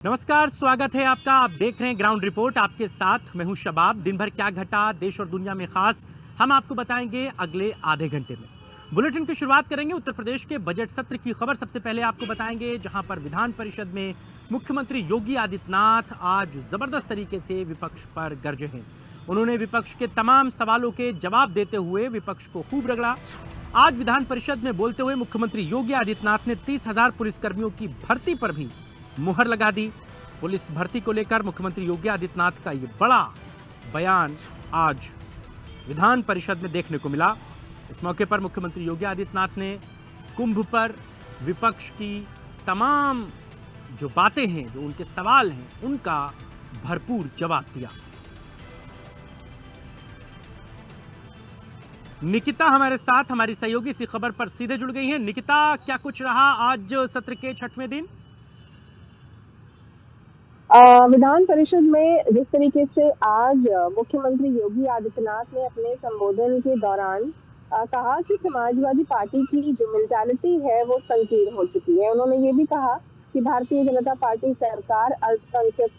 नमस्कार, स्वागत है आपका। आप देख रहे हैं ग्राउंड रिपोर्ट। आपके साथ मैं हूं शबाब। दिन भर क्या घटा देश और दुनिया में खास, हम आपको बताएंगे अगले आधे घंटे में। बुलेटिन की शुरुआत करेंगे उत्तर प्रदेश के बजट सत्र की खबर सबसे पहले आपको बताएंगे, जहां पर विधान परिषद में मुख्यमंत्री योगी आदित्यनाथ आज जबरदस्त तरीके से विपक्ष पर गरजे हैं। उन्होंने विपक्ष के तमाम सवालों के जवाब देते हुए विपक्ष को खूब रगड़ा। आज विधान परिषद में बोलते हुए मुख्यमंत्री योगी आदित्यनाथ ने 30,000 पुलिसकर्मियों की भर्ती पर भी मुहर लगा दी। पुलिस भर्ती को लेकर मुख्यमंत्री योगी आदित्यनाथ का ये बड़ा बयान आज विधान परिषद में देखने को मिला। इस मौके पर मुख्यमंत्री योगी आदित्यनाथ ने कुंभ पर विपक्ष की तमाम जो बातें हैं, जो उनके सवाल हैं, उनका भरपूर जवाब दिया। निकिता हमारे साथ, हमारी सहयोगी इसी खबर पर सीधे जुड़ गई हैं। निकिता, क्या कुछ रहा आज सत्र के 6वें दिन? विधान परिषद में जिस तरीके से आज मुख्यमंत्री योगी आदित्यनाथ ने अपने संबोधन के दौरान कहा कि समाजवादी पार्टी की जो मेंटालिटी है वो संकीर्ण हो चुकी है। उन्होंने ये भी कहा कि भारतीय जनता पार्टी सरकार अल्पसंख्यक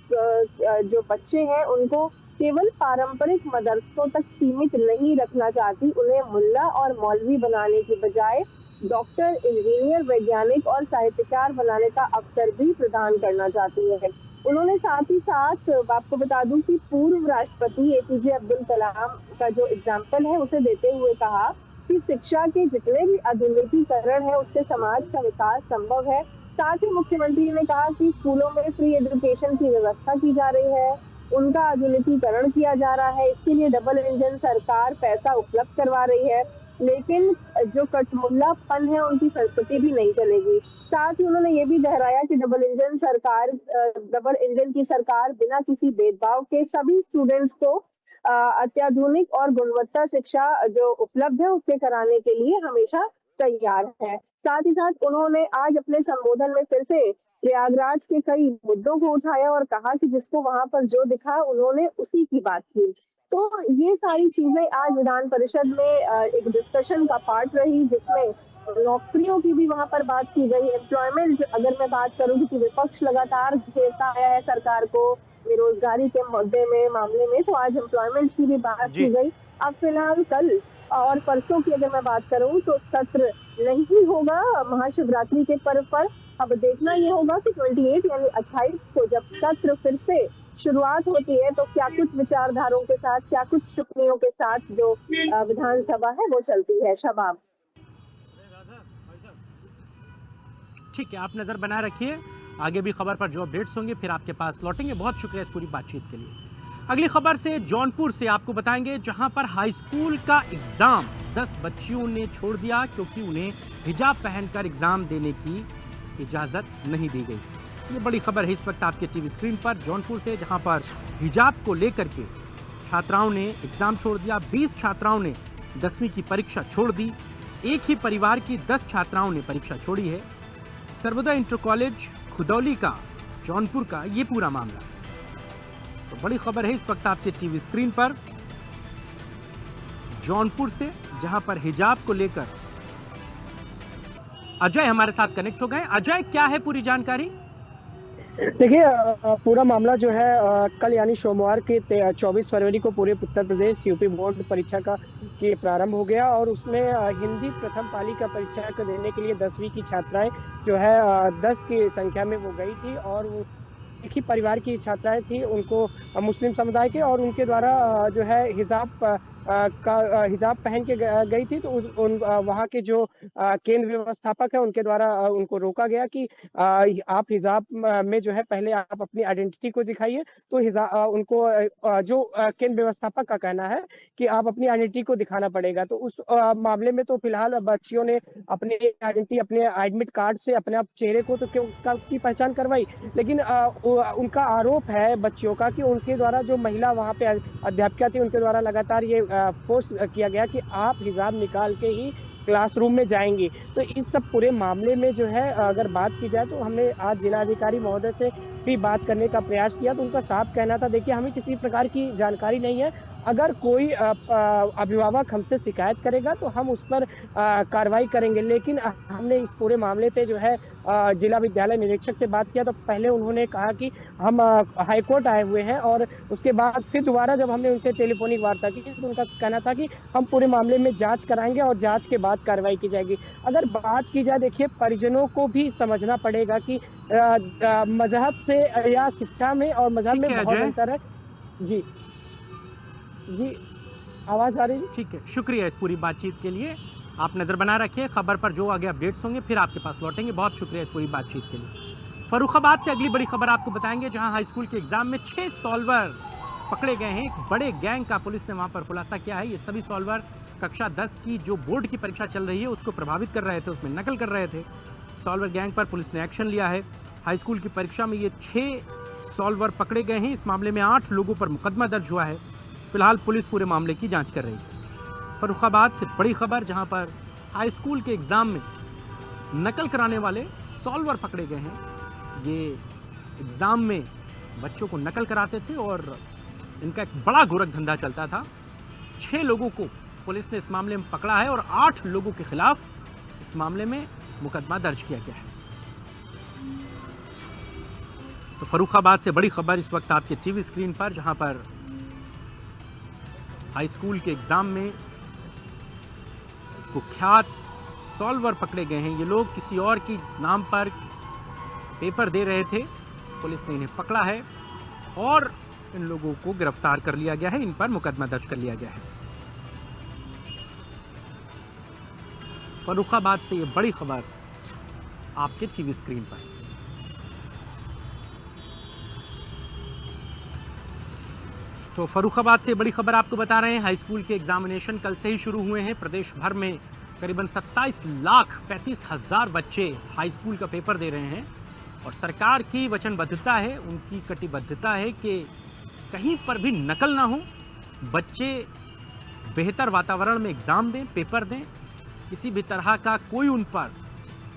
जो बच्चे हैं उनको केवल पारंपरिक मदरसों तक सीमित नहीं रखना चाहती, उन्हें मुल्ला और मौलवी बनाने की बजाय डॉक्टर, इंजीनियर, वैज्ञानिक और साहित्यकार बनाने का अवसर भी प्रदान करना चाहती है। उन्होंने साथ ही साथ आपको बता दूं कि पूर्व राष्ट्रपति एपीजे अब्दुल कलाम का जो एग्जाम्पल है उसे देते हुए कहा कि शिक्षा के जितने भी आधुनिकीकरण है उससे समाज का विकास संभव है। साथ ही मुख्यमंत्री ने कहा कि स्कूलों में फ्री एजुकेशन की व्यवस्था की जा रही है, उनका आधुनिकीकरण किया जा रहा है, इसके लिए डबल इंजन सरकार पैसा उपलब्ध करवा रही है, लेकिन जो कटमुल्लापन है उनकी संस्कृति भी नहीं चलेगी। साथ ही उन्होंने ये भी दोहराया कि डबल इंजन की सरकार बिना किसी भेदभाव के सभी स्टूडेंट्स को अत्याधुनिक और गुणवत्ता शिक्षा जो उपलब्ध है उसके कराने के लिए हमेशा तैयार है। साथ ही साथ उन्होंने आज अपने संबोधन में फिर से प्रयागराज के कई मुद्दों को उठाया और कहा कि जिसको वहां पर जो दिखा उन्होंने उसी की बात की। तो ये सारी चीजें आज विधान परिषद में एक डिस्कशन का पार्ट रही, जिसमें नौकरियों की भी वहां पर बात की गई। एम्प्लॉयमेंट अगर मैं बात करूं कि विपक्ष लगातार घेरता आया है सरकार को बेरोजगारी के मुद्दे में मामले में, तो आज एम्प्लॉयमेंट की भी बात की जी। गई। अब फिलहाल कल और परसों की अगर मैं बात करूं तो सत्र नहीं होगा महाशिवरात्रि के पर्व पर। अब देखना ये होगा कि 28 यानी 28 को जब सत्र फिर से शुरुआत होती है तो क्या कुछ विचारधारों के साथ, क्या कुछ टिप्पणियों के साथ जो विधानसभा है वो चलती है। शबाब। ठीक है, आप नजर बनाए रखिए। आगे भी खबर पर जो अपडेट्स होंगे फिर आपके पास लौटेंगे। बहुत शुक्रिया इस पूरी बातचीत के लिए। अगली खबर से जौनपुर से आपको बताएंगे, जहां पर हाई स्कूल का एग्जाम 10 बच्चियों ने छोड़ दिया क्योंकि उन्हें हिजाब पहनकर एग्जाम देने की इजाजत नहीं दी गई। ये बड़ी खबर है इस वक्त आपके टीवी स्क्रीन पर जौनपुर से, जहां पर हिजाब को लेकर के छात्राओं ने एग्जाम छोड़ दिया। 20 छात्राओं ने 10वीं की परीक्षा छोड़ दी। एक ही परिवार की 10 छात्राओं ने परीक्षा छोड़ी है। सर्वोदय इंटर कॉलेज खुदौली का जौनपुर का ये पूरा मामला। तो बड़ी खबर है इस वक्त आपके टीवी स्क्रीन पर जौनपुर से, जहां पर हिजाब को लेकर अजय हमारे साथ कनेक्ट हो गए। अजय, क्या है पूरी जानकारी? देखिए, पूरा मामला जो है कल यानी सोमवार के 24 फरवरी को पूरे उत्तर प्रदेश यूपी बोर्ड परीक्षा का के प्रारंभ हो गया और उसमें हिंदी प्रथम पाली का परीक्षा को देने के लिए 10वीं की छात्राएं जो है 10 की संख्या में वो गई थी और वो एक ही परिवार की छात्राएं थी, उनको मुस्लिम समुदाय के, और उनके द्वारा जो है हिजाब पहन के गई थी। तो वहाँ के जो केंद्र व्यवस्थापक है उनके द्वारा उनको रोका गया कि आप हिजाब में जो है पहले आप अपनी आइडेंटिटी को दिखाइए। तो उनको जो केंद्र व्यवस्थापक का कहना है कि आप अपनी आइडेंटिटी को दिखाना पड़ेगा। तो उस मामले में तो फिलहाल बच्चियों ने अपनी आइडेंटिटी, अपने एडमिट कार्ड से अपने आप चेहरे को तो की पहचान करवाई, लेकिन उनका आरोप है बच्चियों का कि उनके द्वारा जो महिला वहाँ पे अध्यापिका थी उनके द्वारा लगातार ये फोर्स किया गया कि आप हिजाब निकाल के ही क्लासरूम में जाएंगी। तो इस सब पूरे मामले में जो है अगर बात की जाए तो हमने आज जिलाधिकारी महोदय से भी बात करने का प्रयास किया, तो उनका साफ कहना था, देखिए हमें किसी प्रकार की जानकारी नहीं है, अगर कोई अभिभावक हमसे शिकायत करेगा तो हम उस पर कार्रवाई करेंगे, लेकिन हमने इस पूरे मामले पे जो है जिला विद्यालय निरीक्षक से बात किया तो पहले उन्होंने कहा कि हम हाईकोर्ट आए हुए हैं, और उसके बाद फिर दोबारा जब हमने उनसे टेलीफोनिक वार्ता की तो उनका कहना था कि हम पूरे मामले में जांच कराएंगे और जांच के बाद कार्रवाई की जाएगी। अगर बात की जाए, देखिए परिजनों को भी समझना पड़ेगा कि मजहब से या शिक्षा में और मजहब में बहुत अंतर है। जी जी, आवाज आ रही है? ठीक है, शुक्रिया इस पूरी बातचीत के लिए। आप नज़र बना रखिए, खबर पर जो आगे अपडेट्स होंगे फिर आपके पास लौटेंगे। बहुत शुक्रिया इस पूरी बातचीत के लिए। फर्रुखाबाद से अगली बड़ी खबर आपको बताएंगे, जहां हाई स्कूल के एग्जाम में 6 सॉल्वर पकड़े गए हैं। एक बड़े गैंग का पुलिस ने वहां पर खुलासा किया है। ये सभी सॉल्वर कक्षा 10 की जो बोर्ड की परीक्षा चल रही है उसको प्रभावित कर रहे थे, उसमें नकल कर रहे थे। सॉल्वर गैंग पर पुलिस ने एक्शन लिया है। हाई स्कूल की परीक्षा में ये 6 सॉल्वर पकड़े गए हैं। इस मामले में 8 लोगों पर मुकदमा दर्ज हुआ है। फिलहाल पुलिस पूरे मामले की जांच कर रही है। फर्रुखाबाद से बड़ी खबर, जहां पर हाई स्कूल के एग्जाम में नकल कराने वाले सॉल्वर पकड़े गए हैं। ये एग्जाम में बच्चों को नकल कराते थे और इनका एक बड़ा गोरख धंधा चलता था। 6 लोगों को पुलिस ने इस मामले में पकड़ा है और 8 लोगों के खिलाफ इस मामले में मुकदमा दर्ज किया गया है। तो फर्रुखाबाद से बड़ी खबर इस वक्त आपके टीवी स्क्रीन पर, जहां पर हाई स्कूल के एग्जाम में कुख्यात सॉल्वर पकड़े गए हैं। ये लोग किसी और की नाम पर पेपर दे रहे थे। पुलिस ने इन्हें पकड़ा है और इन लोगों को गिरफ्तार कर लिया गया है। इन पर मुकदमा दर्ज कर लिया गया है। फर्रुखाबाद से ये बड़ी खबर आपके टीवी स्क्रीन पर। तो फर्रुखाबाद से बड़ी खबर आपको बता रहे हैं, हाई स्कूल के एग्जामिनेशन कल से ही शुरू हुए हैं। प्रदेश भर में करीबन 27,35,000 बच्चे हाई स्कूल का पेपर दे रहे हैं और सरकार की वचनबद्धता है, उनकी कटिबद्धता है कि कहीं पर भी नकल ना हो, बच्चे बेहतर वातावरण में एग्ज़ाम दें, पेपर दें, किसी भी तरह का कोई उन पर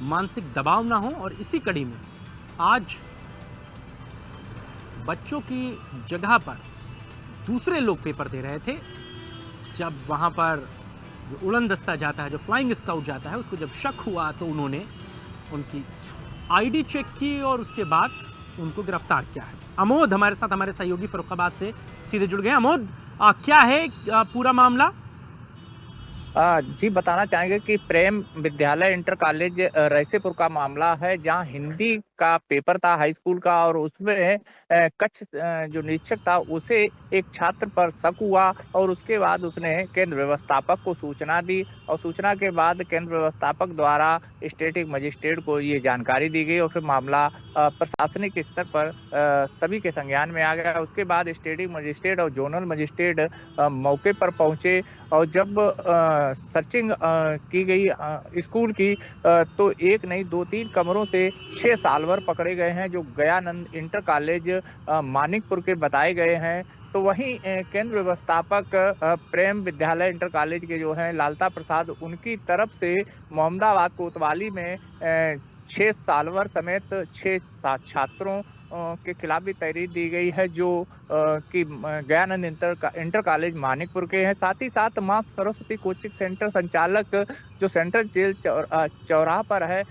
मानसिक दबाव ना हो। और इसी कड़ी में आज बच्चों की जगह पर दूसरे लोग पेपर दे रहे थे। जब वहाँ पर जो उड़न दस्ता जाता है, जो फ्लाइंग स्काउट जाता है, उसको जब शक हुआ तो उन्होंने उनकी आईडी चेक की और उसके बाद उनको गिरफ्तार किया है। अमोद हमारे साथ, हमारे सहयोगी फर्रुखाबाद से सीधे जुड़ गए। अमोद, क्या है पूरा मामला? जी, बताना चाहेंगे कि प्रेम विद्यालय इंटर कॉलेज रईसीपुर का मामला है, जहां हिंदी का पेपर था हाई स्कूल का और उसमें कक्ष जो निरीक्षक था उसे एक छात्र पर शक हुआ और उसके बाद उसने केंद्र व्यवस्थापक को सूचना दी और सूचना के बाद केंद्र व्यवस्थापक द्वारा स्टेटिक मजिस्ट्रेट को ये जानकारी दी गई और फिर मामला प्रशासनिक स्तर पर सभी के संज्ञान में आ गया। उसके बाद स्टेटिक मजिस्ट्रेट और जोनल मजिस्ट्रेट मौके पर पहुंचे और जब सर्चिंग की गई स्कूल की तो एक नहीं 2-3 कमरों से 6 सॉल्वर पकड़े गए हैं जो गयानंद इंटर कॉलेज मानिकपुर के बताए गए हैं। तो वहीं केंद्र व्यवस्थापक प्रेम विद्यालय इंटर कॉलेज के जो हैं लालता प्रसाद, उनकी तरफ से मोहम्मदाबाद कोतवाली में 6 सॉल्वर समेत 6 छात्रों के खिलाफ भी तहरीर दी गई है जो कि गयानंद इंटर कॉलेज मानिकपुर के हैं। साथ ही साथ मां सरस्वती कोचिंग सेंटर संचालक जो सेंट्रल जेल चौराहा पर है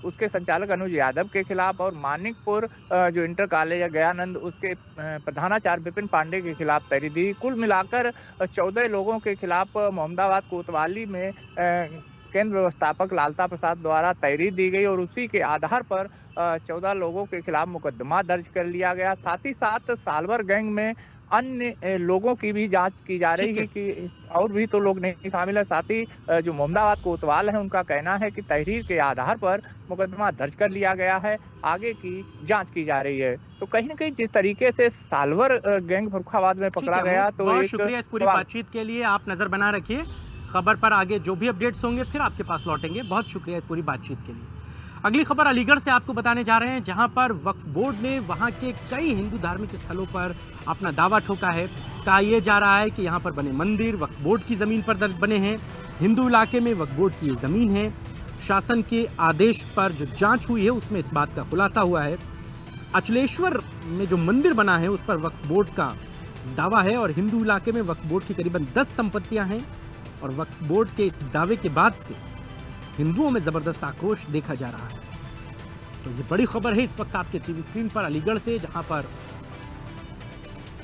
उसके संचालक अनुज यादव के खिलाफ और मानिकपुर जो इंटर कॉलेज है गयानंद उसके प्रधानाचार्य विपिन पांडे के खिलाफ तहरीर दी। कुल मिलाकर 14 लोगों के खिलाफ मोहम्मदाबाद कोतवाली में केंद्र व्यवस्थापक लालता प्रसाद द्वारा तहरीर दी गई और उसी के आधार पर 14 लोगों के खिलाफ मुकदमा दर्ज कर लिया गया। साथ ही साथ सॉल्वर गैंग में अन्य लोगों की भी जांच की जा रही है कि और भी तो लोग नहीं शामिल है। साथ ही जो मोहम्मदाबाद कोतवाल है उनका कहना है कि तहरीर के आधार पर मुकदमा दर्ज कर लिया गया है, आगे की जांच की जा रही है। तो कहीं ना कहीं जिस तरीके से सॉल्वर गैंग फर्रुखाबाद में पकड़ा गया, तो बहुत शुक्रिया इस पूरी बातचीत के लिए। आप नजर बना रखिए, खबर पर आगे जो भी अपडेट्स होंगे फिर आपके पास लौटेंगे। बहुत शुक्रिया इस पूरी बातचीत के लिए। अगली खबर अलीगढ़ से आपको बताने जा रहे हैं, जहां पर वक्फ बोर्ड ने वहां के कई हिंदू धार्मिक स्थलों पर अपना दावा ठोका है। कहा यह जा रहा है कि यहां पर बने मंदिर वक्फ बोर्ड की ज़मीन पर बने हैं, हिंदू इलाके में वक्फ बोर्ड की ज़मीन है। शासन के आदेश पर जो जांच हुई है उसमें इस बात का खुलासा हुआ है। अचलेश्वर में जो मंदिर बना है उस पर वक्फ बोर्ड का दावा है और हिंदू इलाके में वक्फ बोर्ड की करीबन 10 संपत्तियाँ हैं और वक्फ बोर्ड के इस दावे के बाद से हिंदुओं में जबरदस्त आक्रोश देखा जा रहा है। तो ये बड़ी खबर है इस वक्त आपके टीवी स्क्रीन पर अलीगढ़ से, जहां पर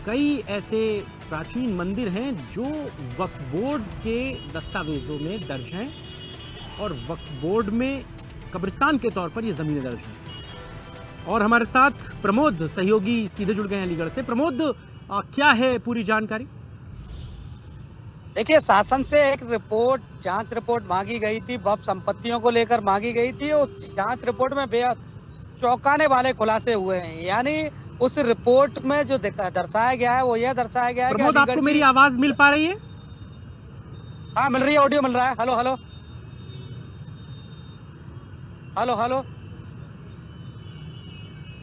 कई ऐसे प्राचीन मंदिर हैं जो वक्फ बोर्ड के दस्तावेजों में दर्ज हैं और वक्फ बोर्ड में कब्रिस्तान के तौर पर ये जमीनें दर्ज हैं। और हमारे साथ प्रमोद सहयोगी सीधे जुड़ गए हैं अलीगढ़ से। प्रमोद, क्या है पूरी जानकारी? देखिए, शासन से एक रिपोर्ट, जांच रिपोर्ट मांगी गई थी, वक्फ संपत्तियों को लेकर मांगी गई थी। उस जांच रिपोर्ट में बेहद चौंकाने वाले खुलासे हुए हैं। यानी उस रिपोर्ट में जो दर्शाया गया है वो यह दर्शाया गया है कि प्रमोद, आपको मेरी आवाज मिल पा रही है? हाँ, मिल रही है, ऑडियो मिल रहा है। Hello hello hello hello.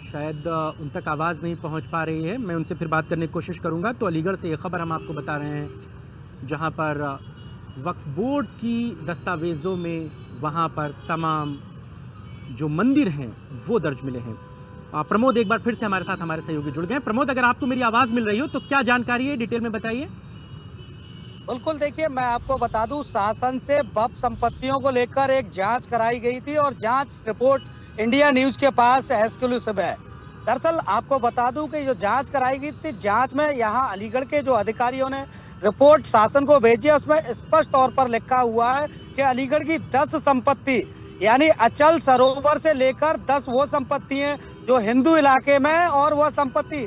शायद उन तक आवाज़ नहीं पहुंच पा रही है, मैं उनसे फिर बात करने की कोशिश करूंगा। तो अलीगढ़ से ये खबर हम आपको बता रहे हैं, जहां पर वक्फ बोर्ड की दस्तावेज़ों में वहां पर तमाम जो मंदिर हैं वो दर्ज मिले हैं। प्रमोद, एक बार फिर से हमारे साथ हमारे सहयोगी जुड़ गए। प्रमोद, अगर आपको मेरी आवाज़ मिल रही हो तो क्या जानकारी है, डिटेल में बताइए। बिल्कुल, देखिए मैं आपको बता दूं, शासन से वक्फ संपत्तियों को लेकर एक जांच कराई गई थी और जांच रिपोर्ट इंडिया न्यूज के पास एक्सक्लूसिव है। दरअसल आपको बता दूं कि जो जांच कराई गई थी, जांच में यहाँ अलीगढ़ के जो अधिकारियों ने रिपोर्ट शासन को भेजी है, उसमें स्पष्ट तौर पर लिखा हुआ है कि अलीगढ़ की 10 संपत्ति, यानी अचल सरोवर से लेकर 10 वो संपत्ति हैं जो हिंदू इलाके में, और वह संपत्ति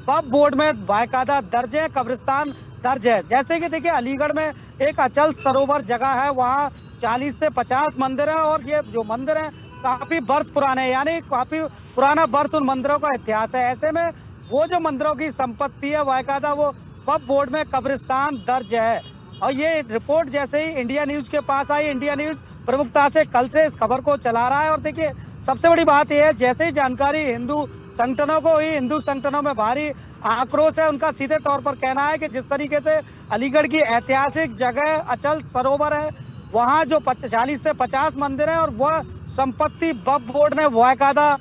वक्फ बोर्ड में बाकायदा दर्ज है, कब्रिस्तान दर्ज है। जैसे कि देखिए, अलीगढ़ में एक अचल सरोवर जगह है, वहाँ 40 से 50 मंदिर है और ये जो मंदिर है काफी वर्ष पुराने, यानी काफी पुराना वर्ष उन मंदिरों का इतिहास है। ऐसे में वो जो मंदिरों की संपत्ति है बाकायदा वो वक्फ बोर्ड में कब्रिस्तान दर्ज है। और ये रिपोर्ट जैसे ही इंडिया न्यूज के पास आई, इंडिया न्यूज प्रमुखता से कल से इस खबर को चला रहा है। और देखिए, सबसे बड़ी बात यह है, जैसे ही जानकारी हिंदू संगठनों को हुई, हिंदू संगठनों में भारी आक्रोश है। उनका सीधे तौर पर कहना है कि जिस तरीके से अलीगढ़ की ऐतिहासिक जगह अचल सरोवर है, वहाँ जो 40 से 50 मंदिर है और वह संपत्ति वक्फ बोर्ड ने बाकायदा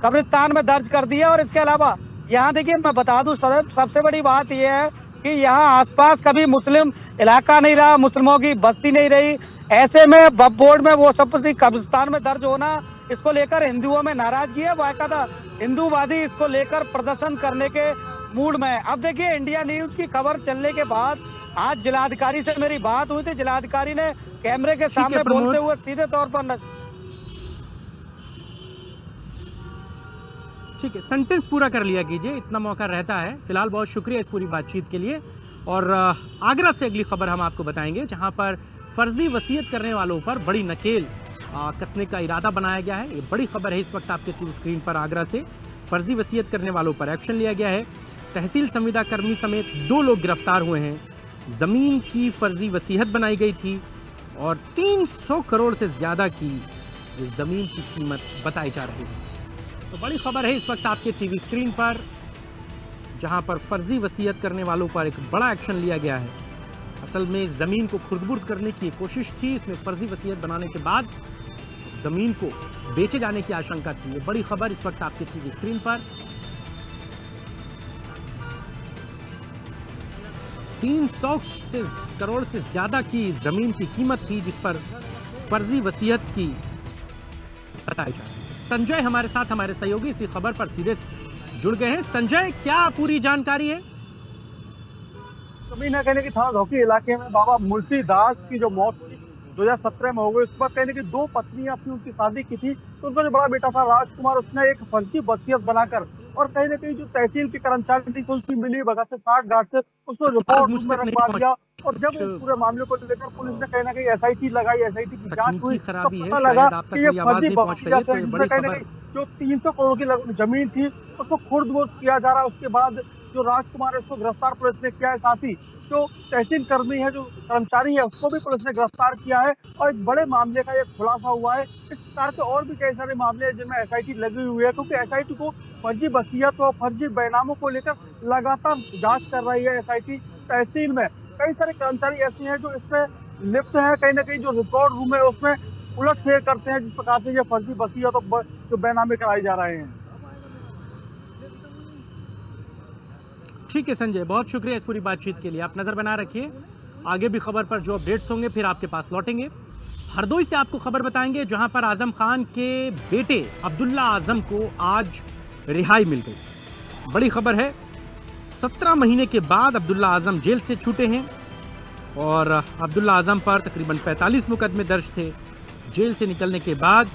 कब्रिस्तान में दर्ज कर दी है। और इसके अलावा यहाँ देखिए, मैं बता दूं, सबसे बड़ी बात यह है कि यहाँ आसपास कभी मुस्लिम इलाका नहीं रहा, मुस्लिमों की बस्ती नहीं रही। ऐसे में वक्फ बोर्ड में वो संपत्ति कब्रिस्तान में दर्ज होना, इसको लेकर हिंदुओं में नाराजगी है। बाकायदा हिंदूवादी इसको लेकर प्रदर्शन करने के मूड में है। अब देखिए, इंडिया न्यूज की खबर चलने के बाद आज जिलाधिकारी से मेरी बात हुई थी। जिलाधिकारी ने कैमरे के सामने बोलते हुए सीधे तौर पर ठीक है, सेंटेंस पूरा कर लिया कीजिए, इतना मौका रहता है। फिलहाल बहुत शुक्रिया इस पूरी बातचीत के लिए। और आगरा से अगली खबर हम आपको बताएंगे, जहां पर फर्जी वसीयत करने वालों पर बड़ी नकेल कसने का इरादा बनाया गया है। ये बड़ी खबर है इस वक्त आपके टीवी स्क्रीन पर। आगरा से फर्जी वसीयत करने वालों पर एक्शन लिया गया है। तहसील संविदा कर्मी समेत 2 लोग गिरफ्तार हुए हैं। जमीन की फर्जी वसीयत बनाई गई थी और 300 करोड़ से ज्यादा की ये जमीन की कीमत बताई जा रही है। तो बड़ी खबर है इस वक्त आपके टीवी स्क्रीन पर, जहां पर फर्जी वसीयत करने वालों पर एक बड़ा एक्शन लिया गया है। असल में जमीन को खुर्द-बुर्द करने की कोशिश थी, इसमें फर्जी वसीयत बनाने के बाद जमीन को बेचे जाने की आशंका थी। ये बड़ी खबर इस वक्त आपके टीवी स्क्रीन पर। 300 करोड़ से ज्यादा की जमीन की कीमत थी, जिस पर फर्जी वसीयत की बताई जा रही है। संजय हमारे साथ, हमारे सहयोगी इसी खबर पर सीधे जुड़ गए हैं। संजय, क्या पूरी जानकारी है? जमीन है कहने की थाना धौकी इलाके में बाबा मुंशी दास की जो मौत 2017 में हो गई, उस पर कहने की 2 पत्नियां अपनी उनकी शादी की थी। तो उनका जो बड़ा बेटा था राजकुमार, उसने एक फर्जी वसीयत बनाकर और कहीं ना कहीं जो तहसील के कर्मचारी थी उसकी मिली भगत से साठ गांठ से उसको रिपोर्ट में रखवा दिया। और जब इस पूरे मामले को लेकर पुलिस ने कहीं ना कहीं SIT लगाई, SIT की जांच हुई, तो पता लगा कि ये फर्जी वसीयत है, जिसमें कहीं ना कहीं जो 300 करोड़ की जमीन थी उसको खुर्द-बुर्द किया जा रहा है। उसके बाद जो राजकुमार है उसको गिरफ्तार पुलिस ने किया है। साथ ही जो तहसील कर्मी है, जो कर्मचारी है, उसको भी पुलिस ने गिरफ्तार किया है। और एक बड़े मामले का ये खुलासा हुआ है। इस प्रकार के और भी कई सारे मामले हैं जिनमें SIT लगी हुई है, क्योंकि SIT को फर्जी वसीयत और फर्जी बैनामों को लेकर लगातार जांच कर रही है। SIT तहसील में कई सारे कर्मचारी ऐसे हैं जो इसमें लिप्त है, कहीं ना कहीं जो रिकॉर्ड रूम है उसमें उलट फेर करते हैं, जिस प्रकार से ये फर्जी वसीयत और जो बैनामे कराए जा रहे हैं। ठीक है संजय, बहुत शुक्रिया इस पूरी बातचीत के लिए। आप नजर बना रखिए, आगे भी खबर पर जो अपडेट्स होंगे फिर आपके पास लौटेंगे। हरदोई से आपको खबर बताएंगे, जहां पर आजम खान के बेटे अब्दुल्ला आजम को आज रिहाई मिल गई। बड़ी खबर है, 17 महीने के बाद अब्दुल्ला आजम जेल से छूटे हैं और अब्दुल्ला आजम पर तकरीबन 45 मुकदमे दर्ज थे। जेल से निकलने के बाद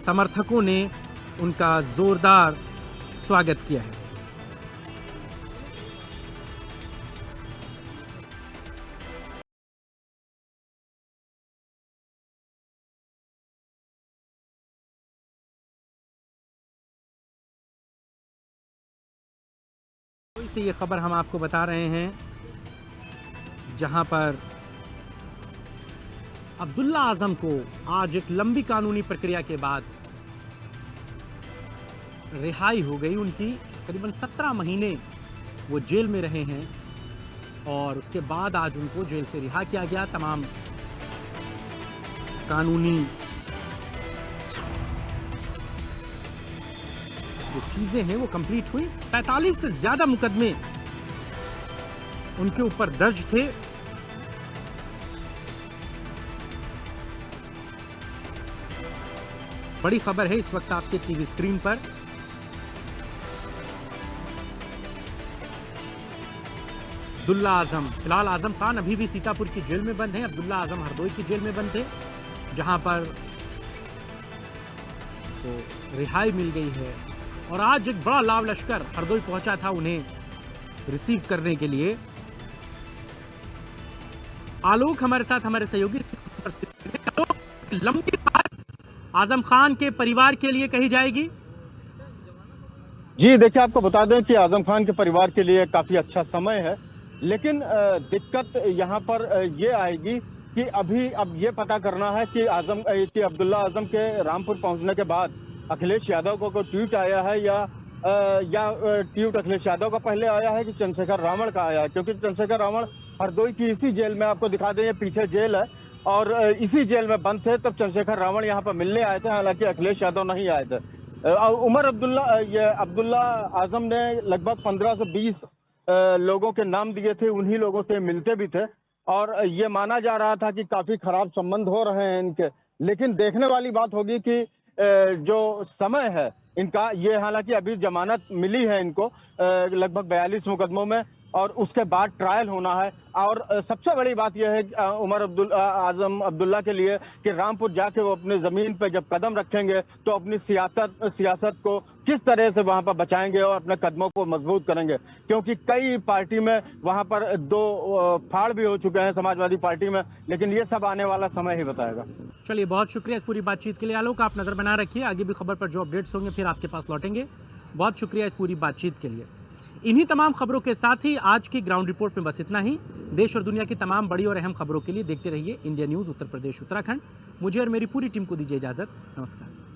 समर्थकों ने उनका जोरदार स्वागत किया है। से ये खबर हम आपको बता रहे हैं, जहां पर अब्दुल्ला आजम को आज एक लंबी कानूनी प्रक्रिया के बाद रिहाई हो गई। उनकी करीबन 17 महीने वो जेल में रहे हैं और उसके बाद आज उनको जेल से रिहा किया गया। तमाम कानूनी जो चीजें हैं वो कंप्लीट हुई। 45 से ज्यादा मुकदमे उनके ऊपर दर्ज थे। बड़ी खबर है इस वक्त आपके टीवी स्क्रीन पर। अब्दुल्ला आजम, फिलहाल आजम खान अभी भी सीतापुर की जेल में बंद हैं। अब्दुल्ला आजम हरदोई की जेल में बंद थे, जहां पर तो रिहाई मिल गई है और आज एक बड़ा लाव लश्कर हरदोई पहुंचा था उन्हें रिसीव करने के लिए। आलोक हमारे साथ, हमारे सहयोगी। लंबी बात आजम खान के परिवार के लिए कही जाएगी। जी देखिए, आपको बता दें कि आजम खान के परिवार के लिए काफी अच्छा समय है, लेकिन दिक्कत यहाँ पर ये आएगी कि अब ये पता करना है कि अब्दुल्ला आजम के रामपुर पहुंचने के बाद अखिलेश यादव को कोई ट्वीट आया है या ट्वीट अखिलेश यादव का पहले आया है कि चंद्रशेखर रावण का आया है, क्योंकि चंद्रशेखर रावण हरदोई की इसी जेल में, आपको दिखा दें ये पीछे जेल है और इसी जेल में बंद थे तब चंद्रशेखर रावण यहाँ पर मिलने आए थे, हालांकि अखिलेश यादव नहीं आए थे। अब्दुल्ला आजम ने लगभग 15 से 20 लोगों के नाम दिए थे, उन्हीं लोगों से मिलते भी थे और ये माना जा रहा था कि काफी खराब संबंध हो रहे हैं इनके। लेकिन देखने वाली बात होगी कि जो समय है इनका, ये हालांकि अभी जमानत मिली है इनको लगभग 42 मुकदमों में और उसके बाद ट्रायल होना है। और सबसे बड़ी बात यह है अब्दुल्ला के लिए कि रामपुर जाके वो अपनी जमीन पे जब कदम रखेंगे तो अपनी सियासत को किस तरह से वहां पर बचाएंगे और अपने कदमों को मजबूत करेंगे, क्योंकि कई पार्टी में वहां पर 2 फाड़ भी हो चुके हैं समाजवादी पार्टी में, लेकिन ये सब आने वाला समय ही बताएगा। चलिए, बहुत शुक्रिया इस पूरी बातचीत के लिए। आलोक, आप नजर बना रखिए, आगे भी खबर पर जो अपडेट्स होंगे फिर आपके पास लौटेंगे। बहुत शुक्रिया इस पूरी बातचीत के लिए। इन्हीं तमाम खबरों के साथ ही आज की ग्राउंड रिपोर्ट में बस इतना ही। देश और दुनिया की तमाम बड़ी और अहम खबरों के लिए देखते रहिए इंडिया न्यूज़ उत्तर प्रदेश उत्तराखंड। मुझे और मेरी पूरी टीम को दीजिए इजाजत। नमस्कार।